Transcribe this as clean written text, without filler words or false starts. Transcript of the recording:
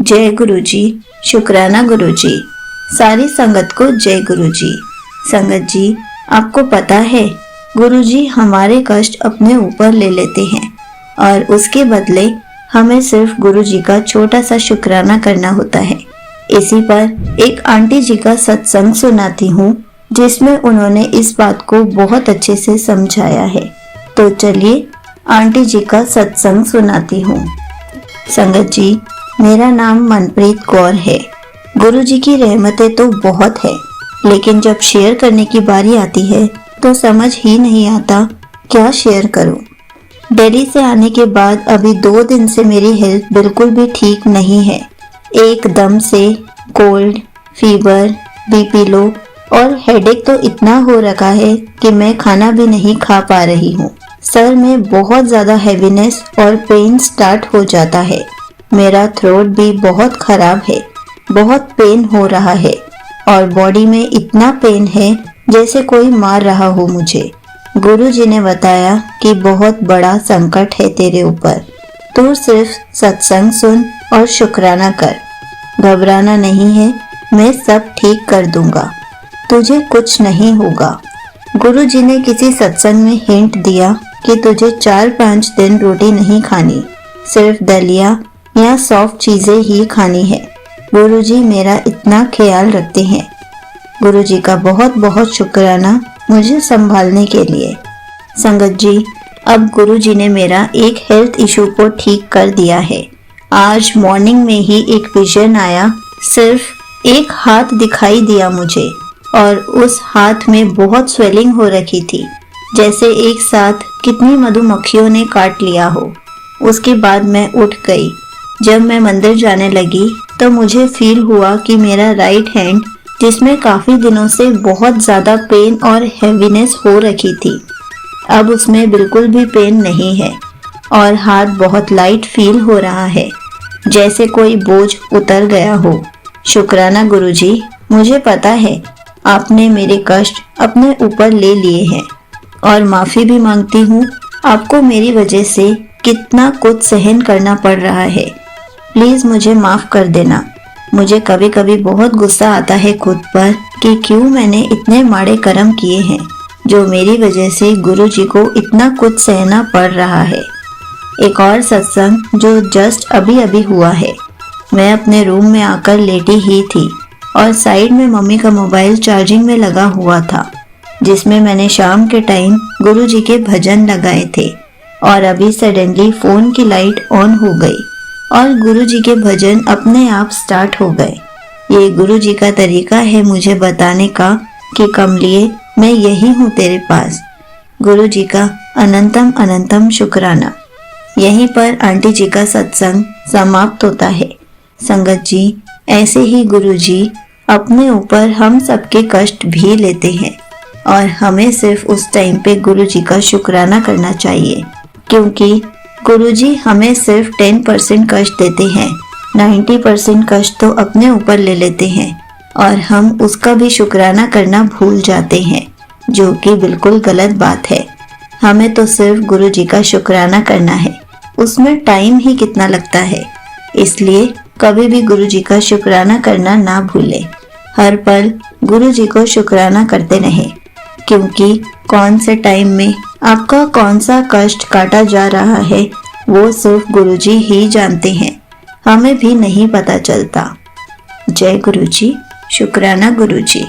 जय गुरु जी। शुक्राना गुरु जी। सारी संगत को जय गुरु जी। संगत जी, आपको पता है गुरु जी हमारे कष्ट अपने ऊपर ले लेते हैं और उसके बदले हमें सिर्फ गुरु जी का छोटा सा शुक्राना करना होता है। इसी पर एक आंटी जी का सत्संग सुनाती हूँ जिसमें उन्होंने इस बात को बहुत अच्छे से समझाया है। तो चलिए आंटी जी का सत्संग सुनाती हूँ। संगत जी, मेरा नाम मनप्रीत कौर है। गुरु जी की रहमतें तो बहुत है, लेकिन जब शेयर करने की बारी आती है तो समझ ही नहीं आता क्या शेयर करूं। दिल्ली से आने के बाद अभी 2 दिन से मेरी हेल्थ बिल्कुल भी ठीक नहीं है। एकदम से कोल्ड, फीवर, बीपी लो और हेडेक तो इतना हो रखा है कि मैं खाना भी नहीं खा पा रही हूँ। सर में बहुत ज़्यादा हैवीनेस और पेन स्टार्ट हो जाता है। मेरा थ्रोट भी बहुत खराब है, बहुत पेन हो रहा है और बॉडी में इतना पेन है जैसे कोई मार रहा हो मुझे। गुरु जी ने बताया कि बहुत बड़ा संकट है तेरे ऊपर, तू सिर्फ सत्संग सुन और शुक्राना कर। घबराना नहीं है, मैं सब ठीक कर दूंगा, तुझे कुछ नहीं होगा। गुरु जी ने किसी सत्संग में हिंट दिया कि तुझे 4-5 दिन रोटी नहीं खानी, सिर्फ दलिया या सॉफ्ट चीजें ही खानी है। गुरु जी मेरा इतना ख्याल रखते हैं। गुरु जी का बहुत बहुत शुक्राना मुझे संभालने के लिए। संगत जी, अब गुरु जी ने मेरा एक हेल्थ इशू को ठीक कर दिया है। आज मॉर्निंग में ही एक विजन आया, सिर्फ एक हाथ दिखाई दिया मुझे और उस हाथ में बहुत स्वेलिंग हो रखी थी, जैसे एक साथ कितनी मधुमक्खियों ने काट लिया हो। उसके बाद मैं उठ गई। जब मैं मंदिर जाने लगी तो मुझे फील हुआ कि मेरा राइट हैंड, जिसमें काफी दिनों से बहुत ज्यादा पेन और हैवीनेस हो रखी थी, अब उसमें बिल्कुल भी पेन नहीं है और हाथ बहुत लाइट फील हो रहा है, जैसे कोई बोझ उतर गया हो। शुक्राना गुरु जी, मुझे पता है आपने मेरे कष्ट अपने ऊपर ले लिए हैं और माफी भी मांगती हूँ। आपको मेरी वजह से कितना कुछ सहन करना पड़ रहा है, प्लीज मुझे माफ कर देना। मुझे कभी कभी बहुत गुस्सा आता है खुद पर कि क्यों मैंने इतने माड़े कर्म किए हैं जो मेरी वजह से गुरु जी को इतना कुछ सहना पड़ रहा है। एक और सत्संग जो जस्ट अभी अभी हुआ है, मैं अपने रूम में आकर लेटी ही थी और साइड में मम्मी का मोबाइल चार्जिंग में लगा हुआ था, जिसमें मैंने शाम के टाइम गुरु जी के भजन लगाए थे और अभी सडनली फोन की लाइट ऑन हो गई और गुरु जी के भजन अपने आप स्टार्ट हो गए। ये गुरु जी का तरीका है मुझे बताने का कि कमलिए, मैं यही हूँ तेरे पास। गुरु जी का अनंतम अनंतम शुक्राना। यहीं पर आंटी जी का सत्संग समाप्त होता है। संगत जी, ऐसे ही गुरु जी अपने ऊपर हम सबके कष्ट भी लेते हैं और हमें सिर्फ उस टाइम पे गुरु जी का शुक्राना करना चाहिए, क्योंकि गुरु जी हमें सिर्फ 10% कष्ट देते हैं, 90% कष्ट तो अपने ऊपर ले लेते हैं और हम उसका भी शुक्राना करना भूल जाते हैं, जो कि बिल्कुल गलत बात है। हमें तो सिर्फ गुरु जी का शुक्राना करना है, उसमें टाइम ही कितना लगता है। इसलिए कभी भी गुरु जी का शुक्राना करना ना भूलें। हर पल गुरु जी को शुक्राना करते रहें, क्योंकि कौन से टाइम में आपका कौन सा कष्ट काटा जा रहा है वो सिर्फ गुरु जी ही जानते हैं, हमें भी नहीं पता चलता। जय गुरु जी। शुक्राना गुरु जी।